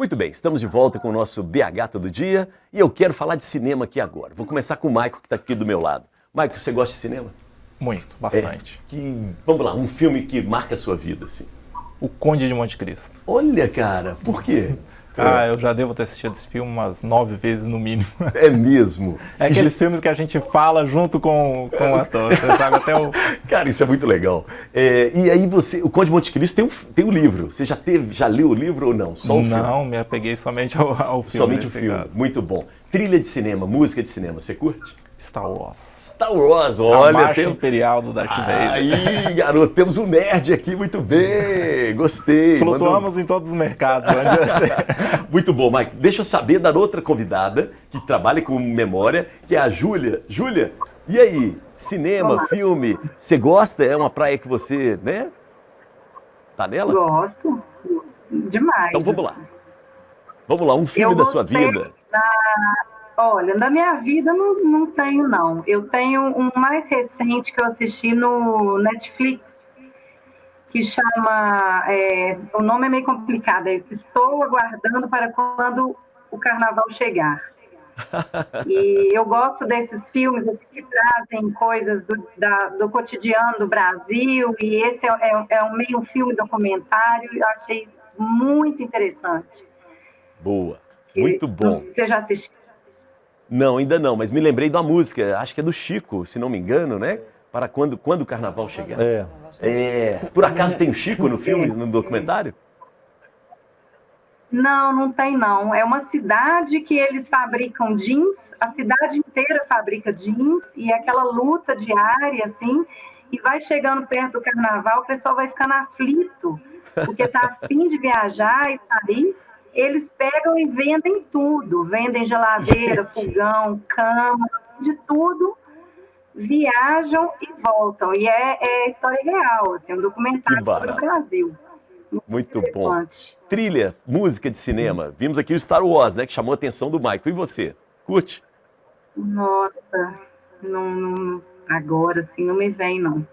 Muito bem, estamos de volta com o nosso BH Todo Dia e eu quero falar de cinema aqui agora. Vou começar com o Maico, que está aqui do meu lado. Maico, você gosta de cinema? Muito, bastante. Vamos lá, um filme que marca a sua vida, assim. O Conde de Monte Cristo. Olha, cara, por quê? Eu já devo ter assistido esse filme umas 9 vezes no mínimo. É mesmo? É aqueles filmes que a gente fala junto com o ator, você sabe, até o... Cara, isso é muito legal. E aí o Conde de Monte Cristo tem um livro. Você já leu o livro ou não? Só o filme? Não, me apeguei somente ao filme. Somente o filme, caso. muito bom. Trilha de cinema, música de cinema, você curte? Star Wars. Star Wars, olha... A marcha imperial do Darth Vader. Aí, garoto, temos um nerd aqui, muito bem, gostei. Flutuamos em todos os mercados. Muito bom, Mike. Deixa eu saber da outra convidada que trabalha com memória, que é a Júlia. Júlia, e aí? Cinema, Olá. filme, você gosta? É uma praia que você, né? Tá nela? Gosto demais. Então vamos lá. Vamos lá, um filme da sua vida. Olha, da minha vida não tenho, não. Eu tenho um mais recente que eu assisti no Netflix, que chama... o nome é meio complicado, é Estou Aguardando para Quando o Carnaval Chegar. E eu gosto desses filmes assim, que trazem coisas do cotidiano do Brasil, e esse é um meio filme documentário, eu achei muito interessante. Boa, muito bom. Você já assistiu? Não, ainda não, mas me lembrei da música, acho que é do Chico, se não me engano, né? Para quando o carnaval chegar. Por acaso tem o Chico no filme, no documentário? Não tem não. É uma cidade que eles fabricam jeans, a cidade inteira fabrica jeans, e é aquela luta diária, assim, e vai chegando perto do carnaval, o pessoal vai ficando aflito, porque tá a fim de viajar e sair. Eles pegam e vendem tudo, vendem geladeira, fogão, cama, de tudo, viajam e voltam. E é história real, assim, um documentário sobre o Brasil. Muito bom. Trilha, música de cinema. Vimos aqui o Star Wars, né, que chamou a atenção do Michael. E você? Curte? Nossa, não, agora assim não me vem, não.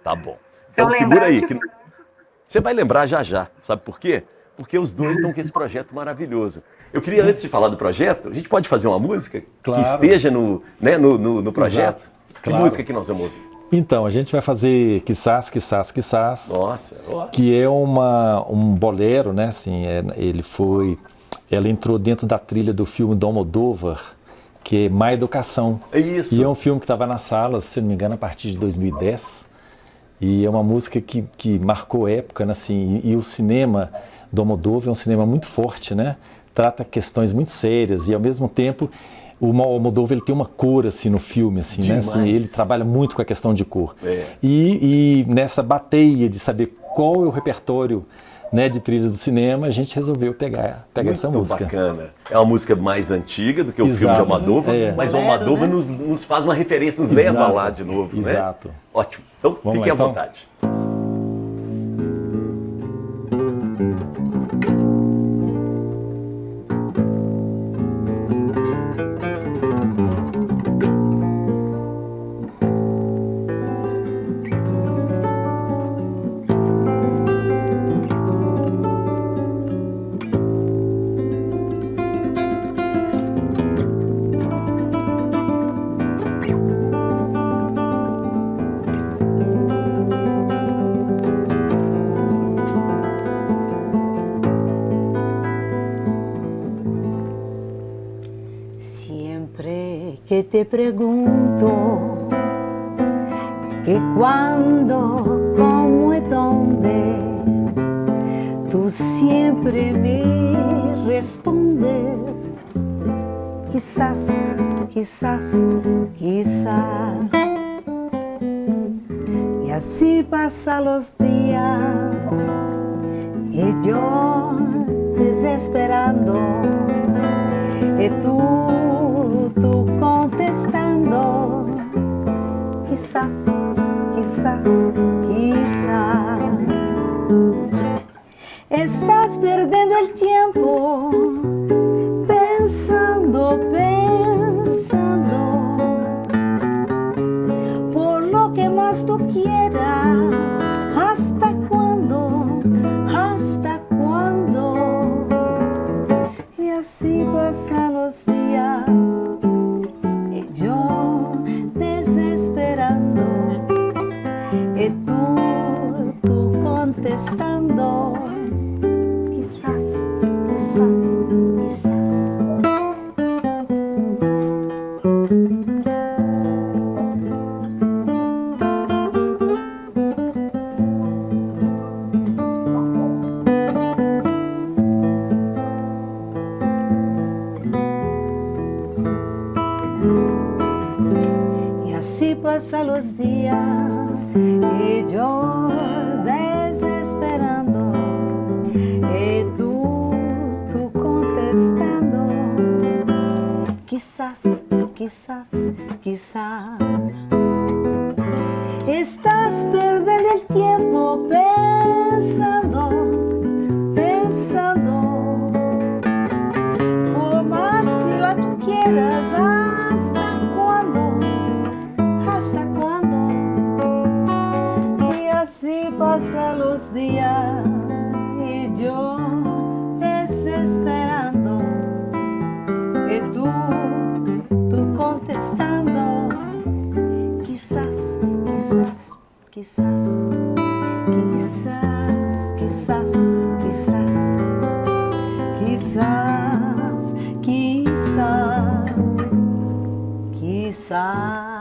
Tá bom. Então segura aí. Que você vai lembrar já. Sabe por quê? Porque os dois estão com esse projeto maravilhoso. Eu queria, antes de falar do projeto, a gente pode fazer uma música que esteja no projeto? Exato. Que música que nós vamos ouvir? Então, a gente vai fazer Quizás, Quizás, Quizás. Nossa! Que é um bolero, né? Assim, ela entrou dentro da trilha do filme do Almodóvar, que é Má Educação. É isso. E é um filme que estava nas salas, se não me engano, a partir de 2010. E é uma música que marcou época, né? Assim, e o cinema do Almodóvar é um cinema muito forte, né? Trata questões muito sérias e, ao mesmo tempo, o Almodóvar ele tem uma cor assim no filme, assim, né? Assim, ele trabalha muito com a questão de cor. E nessa bateia de saber qual é o repertório, né, de trilhas do cinema, a gente resolveu pegar essa música. Muito bacana. É uma música mais antiga do que o filme de Almodóvar, mas o Almodóvar nos faz uma referência, nos leva lá de novo, né? Exato. Ótimo. Então, fiquem à vontade. Que te pregunto que cuándo, cómo y dónde, tú siempre me respondes quizás, quizás, quizás. Y así pasan los días y yo desesperando y tú contestando quizás, quizás, quizás. Estás perdiendo el tiempo pensando, por lo que más tú quieras. ¿Hasta cuándo? ¿Hasta cuándo? y tú contestando, quizás, quizás, quizás. Pasan los días y yo desesperando y tú contestando, quizás, quizás, quizás. Estás perdiendo el tiempo pensando, pensando, por más que la tú quieras. Pasan los días y yo desesperando y tú contestando, quizás, quizás, quizás, quizás, quizás, quizás, quizás, quizás, quizás.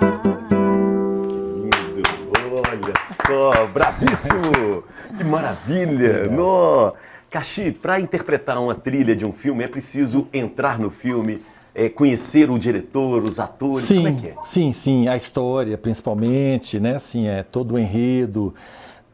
Olha só, bravíssimo! Que maravilha! No. Caxi, para interpretar uma trilha de um filme é preciso entrar no filme, conhecer o diretor, os atores, sim, como é que é? Sim, a história principalmente, né? Assim, todo o enredo,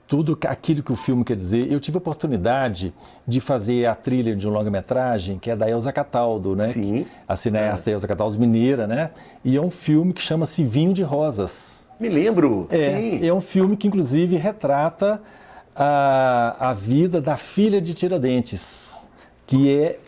tudo aquilo que o filme quer dizer. Eu tive a oportunidade de fazer a trilha de um longa-metragem que é da Elza Cataldo, né? Sim. A cineasta Elza Cataldo, mineira, né? E é um filme que chama-se Vinho de Rosas. Me lembro, sim. É um filme que, inclusive, retrata a vida da filha de Tiradentes, que é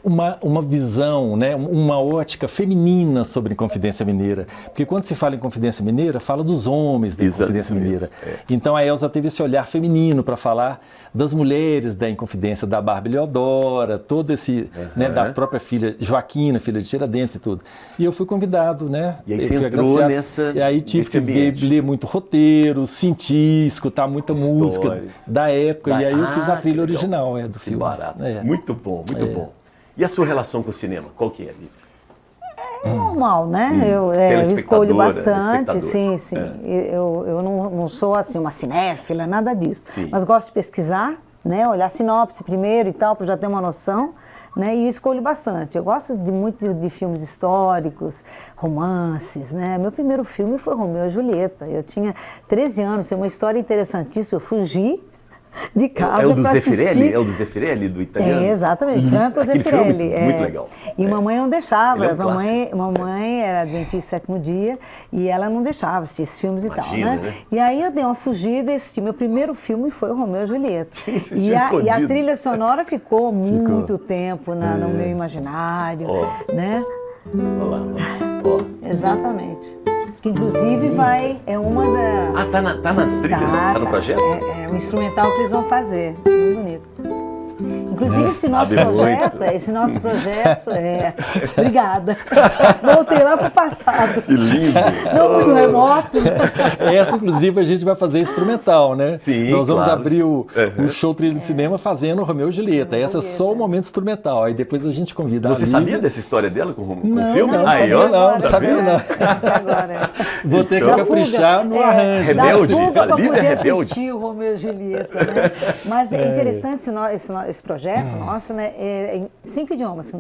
uma visão, né, uma ótica feminina sobre Inconfidência Mineira. Porque quando se fala em Inconfidência Mineira, fala dos homens da Inconfidência Mineira. Então a Elza teve esse olhar feminino para falar das mulheres da Inconfidência, da Bárbara Eleodora, todo esse, né, da própria filha Joaquina, filha de Tiradentes e tudo. E eu fui convidado, né? E aí você entrou nessa. E aí tive que ler muito roteiro, sentir, escutar muita música da época. E aí eu fiz a trilha original do filme. Barato. Muito bom, muito bom. E a sua relação com o cinema, qual que é, Lívia? É normal, né? Eu escolho bastante, sim. Eu não sou assim uma cinéfila, nada disso. Sim. Mas gosto de pesquisar, né? Olhar a sinopse primeiro e tal, para já ter uma noção, né? E escolho bastante. Eu gosto muito de filmes históricos, romances, né? Meu primeiro filme foi Romeu e Julieta. Eu tinha 13 anos, tem uma história interessantíssima. Eu fugi de casa para assistir. É o do Zeffirelli, do italiano? Exatamente, Franco Zeffirelli. Muito legal. E mamãe não deixava, um mamãe era adventista sétimo dia e ela não deixava assistir esses filmes e tal, né? E aí eu dei uma fugida e assisti. Meu primeiro filme foi o Romeu e Julieta. E a trilha sonora ficou muito tempo no meu imaginário, né? Olha lá. Exatamente. Que inclusive é uma da... tá nas trilhas? Tá no projeto? É um instrumental que eles vão fazer. Muito bonito. Inclusive esse nosso projeto Obrigada. Voltei lá pro passado. Que lindo. Não muito remoto. Essa, inclusive, a gente vai fazer instrumental, né? Sim, nós vamos abrir o show trilha de cinema fazendo o Romeu e Julieta. Essa é só o momento instrumental. Aí depois a gente convida Você sabia dessa história dela com o filme? Não sabia não. Vou ter que caprichar no arranjo. Rebelde. A Lívia é rebelde. Assistir o Romeu e Julieta, né? Mas é interessante esse projeto nosso, né? Em 5 idiomas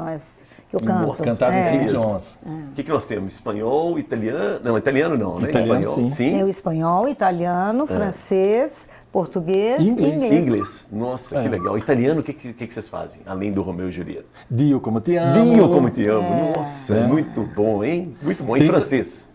que eu canto. Cantado em 5 idiomas. O que nós temos? Espanhol, italiano? Não, italiano não, né? Italiano, espanhol. sim. É o espanhol, italiano, francês, português e inglês. Nossa, que legal. Italiano, o que vocês fazem, além do Romeu e Julieta? Dio como te amo. Dio como te amo. Nossa, muito bom, hein? Muito bom. Em francês?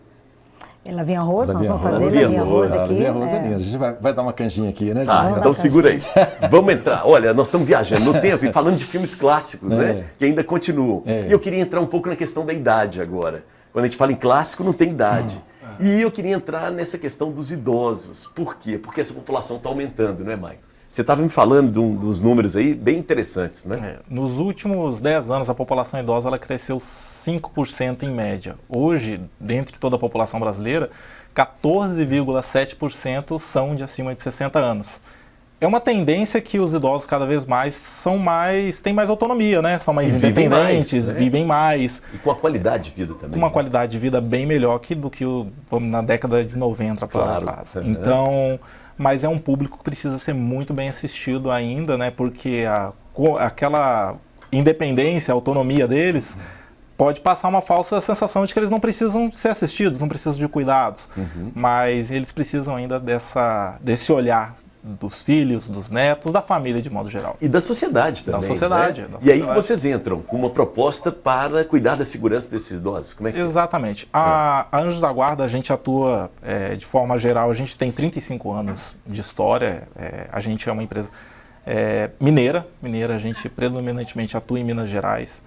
Ela vem arroz, nós vamos fazer ela vem arroz aqui. A gente vai dar uma canjinha aqui, né? Então segura aí. Vamos entrar. Olha, nós estamos viajando no tempo e falando de filmes clássicos, né? Que ainda continuam. E eu queria entrar um pouco na questão da idade agora. Quando a gente fala em clássico, não tem idade. E eu queria entrar nessa questão dos idosos. Por quê? Porque essa população está aumentando, não é, Maicon? Você estava me falando dos números aí bem interessantes, né? Nos últimos 10 anos, a população idosa ela cresceu 5% em média. Hoje, dentre toda a população brasileira, 14,7% são de acima de 60 anos. É uma tendência que os idosos cada vez mais têm mais autonomia, né? São mais independentes, vivem mais. E com a qualidade de vida também. Com uma qualidade de vida bem melhor do que vamos, na década de 90 para trás. Então, mas é um público que precisa ser muito bem assistido ainda, né? Porque aquela independência, a autonomia deles pode passar uma falsa sensação de que eles não precisam ser assistidos, não precisam de cuidados. Mas eles precisam ainda desse olhar dos filhos, dos netos, da família de modo geral. E da sociedade também. Da sociedade. Né? E aí vocês entram com uma proposta para cuidar da segurança desses idosos. Como é que Exatamente. A Anjos da Guarda, a gente atua de forma geral, a gente tem 35 anos de história, a gente é uma empresa mineira, a gente predominantemente atua em Minas Gerais.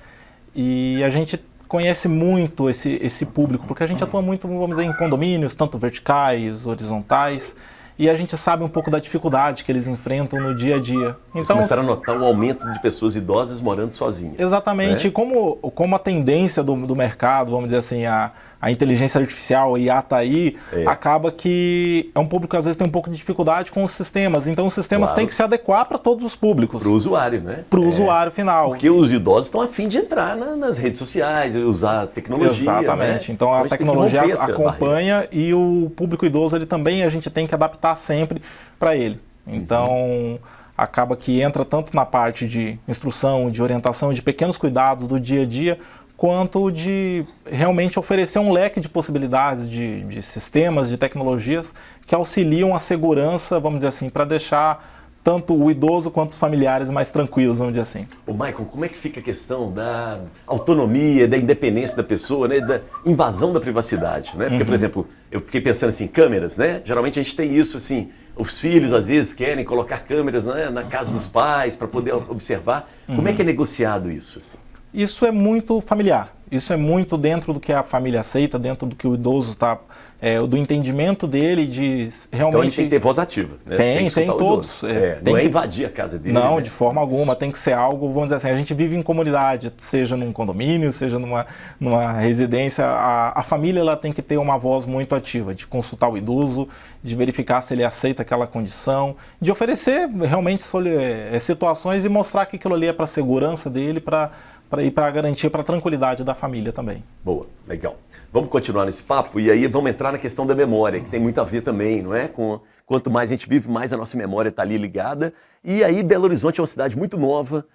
E a gente conhece muito esse público, porque a gente atua muito, vamos dizer, em condomínios, tanto verticais, horizontais, e a gente sabe um pouco da dificuldade que eles enfrentam no dia a dia. Vocês começaram a notar um aumento de pessoas idosas morando sozinhas. Exatamente, né? E como a tendência do mercado, vamos dizer assim, a inteligência artificial, a IA está aí, acaba que é um público que às vezes tem um pouco de dificuldade com os sistemas. Então os sistemas têm que se adequar para todos os públicos. Para o usuário, né? Para o usuário final. Porque os idosos estão a fim de entrar nas redes sociais, usar a tecnologia. Exatamente. Né? Então a tecnologia acompanha e o público idoso ele também a gente tem que adaptar sempre para ele. Então acaba que entra tanto na parte de instrução, de orientação, de pequenos cuidados do dia a dia, quanto de realmente oferecer um leque de possibilidades de sistemas, de tecnologias que auxiliam a segurança, vamos dizer assim, para deixar tanto o idoso quanto os familiares mais tranquilos, vamos dizer assim. Ô Michael, como é que fica a questão da autonomia, da independência da pessoa, né, da invasão da privacidade, né? Porque, por exemplo, eu fiquei pensando assim, câmeras, né? Geralmente a gente tem isso assim, os filhos às vezes querem colocar câmeras, né, na casa dos pais para poder observar. Como é que é negociado isso, assim? Isso é muito familiar, isso é muito dentro do que a família aceita, dentro do que o idoso está, do entendimento dele de realmente... Então ele tem que ter voz ativa, né? Tem todos. Não é invadir a casa dele. Não, né? de forma alguma, tem que ser algo, vamos dizer assim, a gente vive em comunidade, seja num condomínio, seja numa residência, a família ela tem que ter uma voz muito ativa, de consultar o idoso, de verificar se ele aceita aquela condição, de oferecer realmente situações e mostrar que aquilo ali é para a segurança dele, para a garantia, para a tranquilidade da família também. Boa, legal. Vamos continuar nesse papo e aí vamos entrar na questão da memória, que tem muito a ver também, não é? Quanto mais a gente vive, mais a nossa memória está ali ligada. E aí Belo Horizonte é uma cidade muito nova,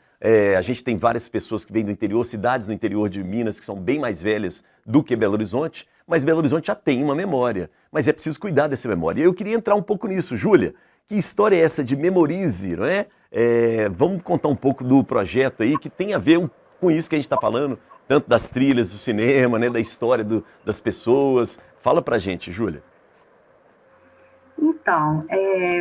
a gente tem várias pessoas que vêm do interior, cidades no interior de Minas que são bem mais velhas do que Belo Horizonte, mas Belo Horizonte já tem uma memória, mas é preciso cuidar dessa memória. E eu queria entrar um pouco nisso. Júlia, que história é essa de Memorize, não é? Vamos contar um pouco do projeto aí, que tem a ver com isso que a gente está falando, tanto das trilhas do cinema, né, da história das pessoas. Fala pra gente, Júlia. Então,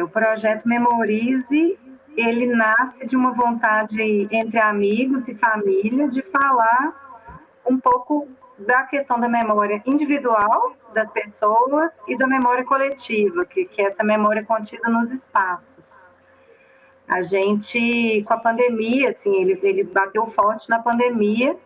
o projeto Memorize, ele nasce de uma vontade entre amigos e família de falar um pouco da questão da memória individual das pessoas e da memória coletiva, que é essa memória contida nos espaços. A gente, com a pandemia, assim, ele bateu forte na pandemia,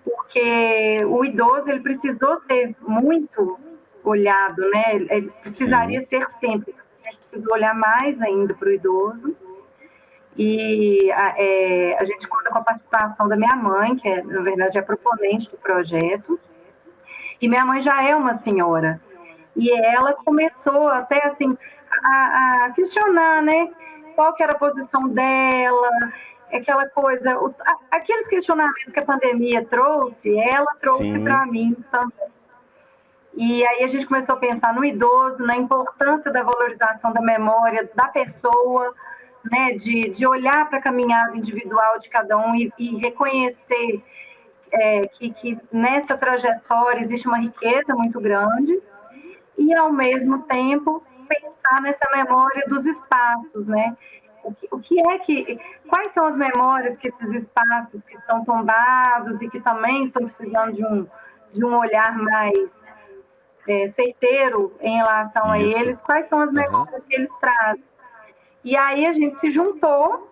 porque o idoso ele precisou ser muito olhado, né? Ele precisaria ser sempre. A gente precisa olhar mais ainda para o idoso. E a gente conta com a participação da minha mãe, que na verdade é proponente do projeto. E minha mãe já é uma senhora. E ela começou até assim a questionar, né? Qual que era a posição dela, aquela coisa, aqueles questionamentos que a pandemia trouxe, ela trouxe para mim também. E aí a gente começou a pensar no idoso, na importância da valorização da memória da pessoa, né, de olhar para a caminhada individual de cada um e reconhecer que nessa trajetória existe uma riqueza muito grande e, ao mesmo tempo, pensar nessa memória dos espaços, né? Quais são as memórias que esses espaços que estão tombados e que também estão precisando de um olhar mais certeiro em relação a eles, quais são as memórias que eles trazem? E aí a gente se juntou,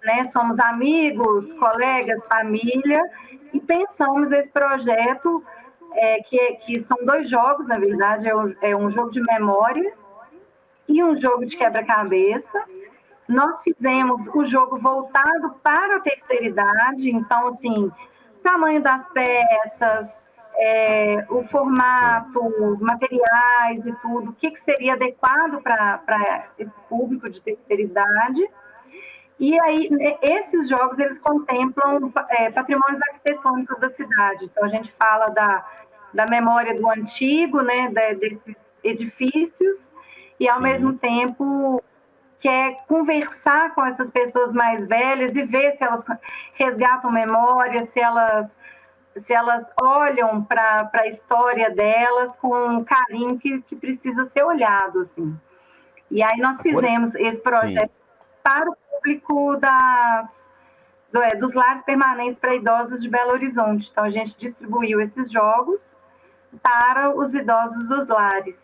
né? Somos amigos, colegas, família, e pensamos esse projeto que são 2 jogos, na verdade, é um jogo de memória e um jogo de quebra-cabeça. Nós fizemos o jogo voltado para a terceira idade, então, assim, tamanho das peças, o formato, os materiais e tudo, o que seria adequado para esse público de terceira idade. E aí, esses jogos, eles contemplam patrimônios arquitetônicos da cidade. Então, a gente fala da memória do antigo, né, desses edifícios, e, ao mesmo tempo, quer conversar com essas pessoas mais velhas e ver se elas resgatam memória, se elas olham para a história delas com carinho que precisa ser olhado, assim. E aí nós fizemos esse projeto para o público dos lares permanentes para idosos de Belo Horizonte. Então, a gente distribuiu esses jogos para os idosos dos lares.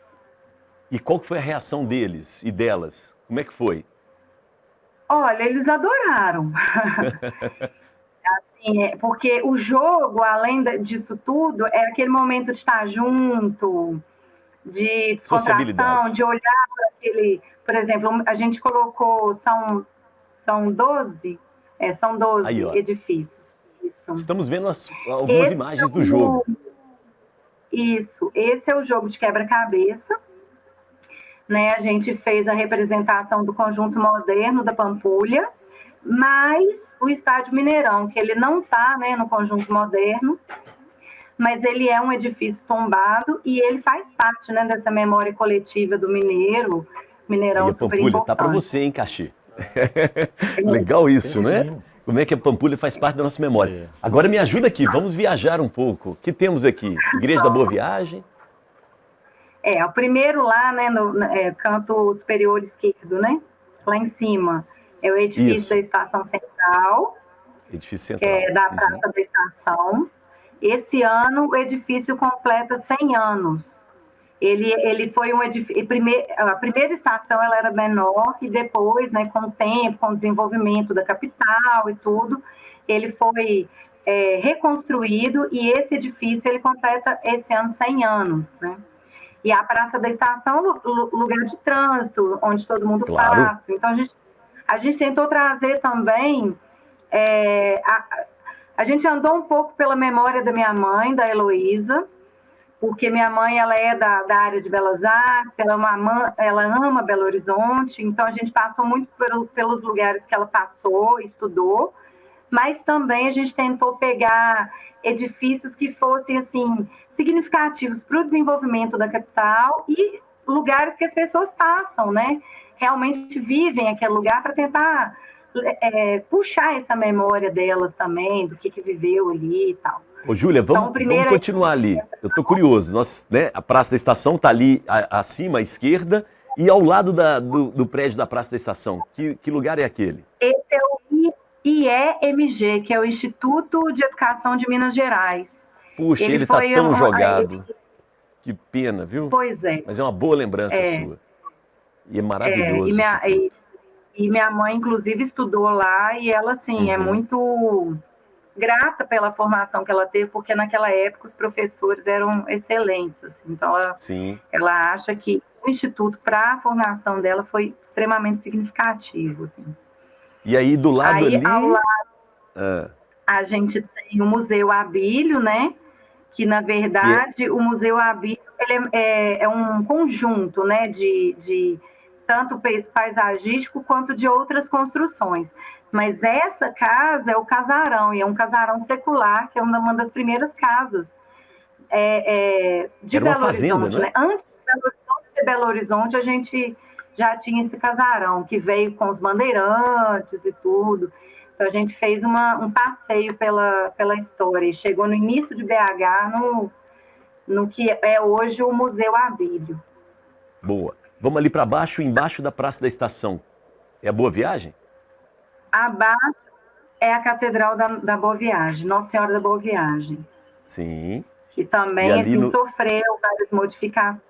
E qual que foi a reação deles e delas? Como é que foi? Olha, eles adoraram. Assim, porque o jogo, além disso tudo, é aquele momento de estar junto, de descontração, de olhar para aquele... Por exemplo, a gente colocou, são 12? São 12 aí, edifícios. Isso. Estamos vendo algumas imagens do jogo. Isso, esse é o jogo de quebra-cabeça. Né? A gente fez a representação do conjunto moderno da Pampulha, mas o Estádio Mineirão, que ele não está, né, no conjunto moderno, mas ele é um edifício tombado e ele faz parte, né, dessa memória coletiva do Mineirão. E a Pampulha tá para você, hein, Caxi? Legal isso, né? Como é que a Pampulha faz parte da nossa memória. Agora me ajuda aqui, vamos viajar um pouco. O que temos aqui? Igreja da Boa Viagem. O primeiro lá, né, no canto superior esquerdo, né? Lá em cima. É o edifício da Estação Central. Edifício Central. Da Praça da Estação. Esse ano, o edifício completa 100 anos. Ele foi um edifício... A primeira estação ela era menor e depois, né, com o tempo, com o desenvolvimento da capital e tudo, ele foi reconstruído e esse edifício ele completa esse ano 100 anos, né? E a Praça da Estação, lugar de trânsito, onde todo mundo passa. Então, a gente tentou trazer também... a gente andou um pouco pela memória da minha mãe, da Heloísa, porque minha mãe ela é da área de Belas Artes, ela ama Belo Horizonte, então a gente passou muito pelos lugares que ela passou, estudou, mas também a gente tentou pegar edifícios que fossem, assim, significativos para o desenvolvimento da capital e lugares que as pessoas passam, né? Realmente vivem aquele lugar para tentar puxar essa memória delas também, do que viveu ali e tal. Ô, Júlia, vamos continuar ali. Eu estou curioso. A Praça da Estação está ali acima, à esquerda, e ao lado do prédio da Praça da Estação. Que lugar é aquele? Esse é o IEMG, que é o Instituto de Educação de Minas Gerais. Puxa, ele está tão jogado. Que pena, viu? Pois é. Mas é uma boa lembrança sua. E é maravilhoso. E minha mãe, inclusive, estudou lá e ela, assim, é muito grata pela formação que ela teve, porque naquela época os professores eram excelentes. Assim, então, ela acha que o Instituto, para a formação dela, foi extremamente significativo. Assim. E aí, do lado ali... Ao lado, a gente tem o Museu Abílio, né? Que, na verdade, o Museu Abílio ele é um conjunto, né, de tanto paisagístico quanto de outras construções. Mas essa casa é o casarão, e é um casarão secular, que é uma das primeiras casas de Belo Horizonte. Né? Antes de Belo Horizonte, a gente já tinha esse casarão, que veio com os bandeirantes e tudo. Então, a gente fez um passeio pela história, e chegou no início de BH, no que é hoje o Museu Abílio. Boa. Vamos ali para baixo, embaixo da Praça da Estação. É a Boa Viagem? Abaixo é a Catedral da Boa Viagem, Nossa Senhora da Boa Viagem. Sim. Que também assim, sofreu várias modificações.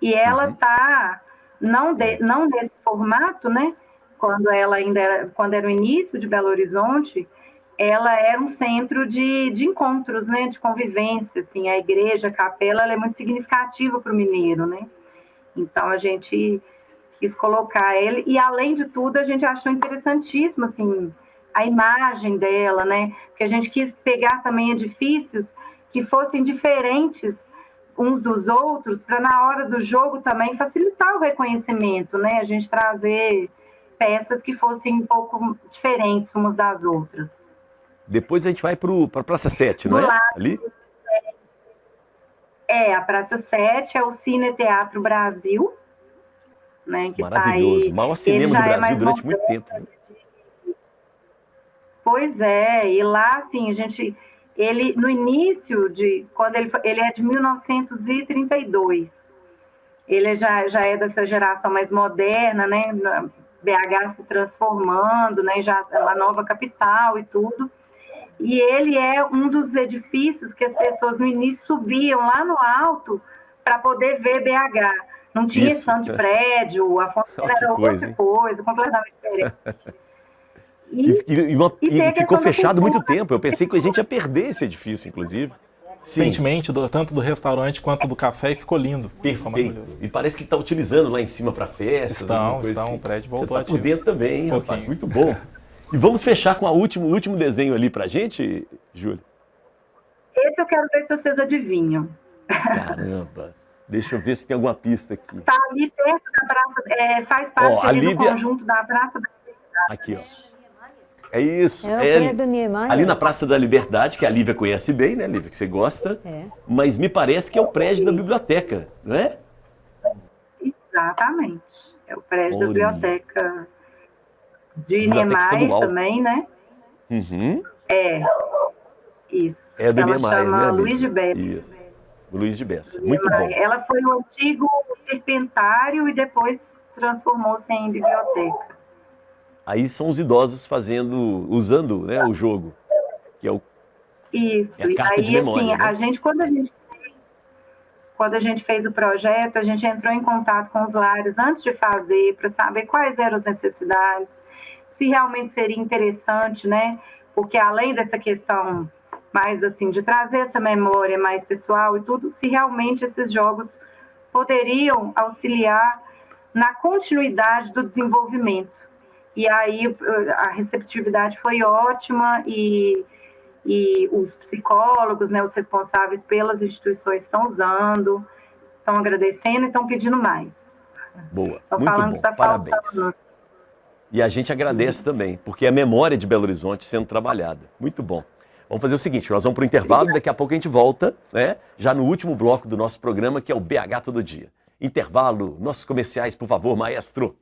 E ela está, não nesse formato, né? Quando era o início de Belo Horizonte, ela era um centro de encontros, né, de convivência, assim, a igreja, a capela, ela é muito significativa para o mineiro, né? Então a gente quis colocar ele, e além de tudo a gente achou interessantíssimo, assim, a imagem dela, né? Porque a gente quis pegar também edifícios que fossem diferentes uns dos outros, para na hora do jogo também facilitar o reconhecimento, né? A gente trazer peças que fossem um pouco diferentes umas das outras. Depois a gente vai para a Praça 7, não é? Ali? A Praça 7 é o Cine Teatro Brasil, né? Que maravilhoso, tá aí. O maior cinema do Brasil durante muito tempo. Né? Pois é, e lá, assim, ele, no início, quando ele é de 1932, ele já é da sua geração mais moderna, né? BH se transformando, né? Já é uma nova capital e tudo. E ele é um dos edifícios que as pessoas no início subiam lá no alto para poder ver BH. Não tinha esse de prédio, a fonte era outra coisa, completamente diferente. E ficou fechado muito tempo. Eu pensei que a gente ia perder esse edifício, inclusive. Recentemente, tanto do restaurante quanto do café, e ficou lindo. Perfeito. E parece que está utilizando lá em cima para festas. Estão, assim. O prédio voltou a Você está por dentro também, hein, rapaz? Muito bom. E vamos fechar com o último desenho ali pra gente, Júlia? Esse eu quero ver se vocês adivinham. Caramba! Deixa eu ver se tem alguma pista aqui. Está ali perto da praça, faz parte ali do conjunto da Praça da Liberdade. Aqui, ó. É isso. É ali na Praça da Liberdade, que a Lívia conhece bem, né, Lívia, que você gosta. Mas me parece que é o prédio da biblioteca, não é? Exatamente. É o prédio da biblioteca de Niemeyer também, né? Uhum. Isso. É do ela Niemeyer, chama né, Luiz de Bessa. Isso. Luiz de Bessa. Muito bom. Ela foi um antigo serpentário e depois transformou-se em biblioteca. Aí são os idosos usando, né, o jogo, que é Isso. É a carta de memória, assim, né? quando a gente fez o projeto, a gente entrou em contato com os lares antes de fazer, para saber quais eram as necessidades, se realmente seria interessante, né? Porque além dessa questão mais assim de trazer essa memória mais pessoal e tudo, se realmente esses jogos poderiam auxiliar na continuidade do desenvolvimento. E aí a receptividade foi ótima e os psicólogos, né, os responsáveis pelas instituições estão usando, estão agradecendo e estão pedindo mais. Boa, estão muito falando bom, que tá parabéns. Faltando. E a gente agradece também, porque é a memória de Belo Horizonte sendo trabalhada. Muito bom. Vamos fazer o seguinte, nós vamos para o intervalo e daqui a pouco a gente volta, né, já no último bloco do nosso programa, que é o BH Todo Dia. Intervalo, nossos comerciais, por favor, maestro.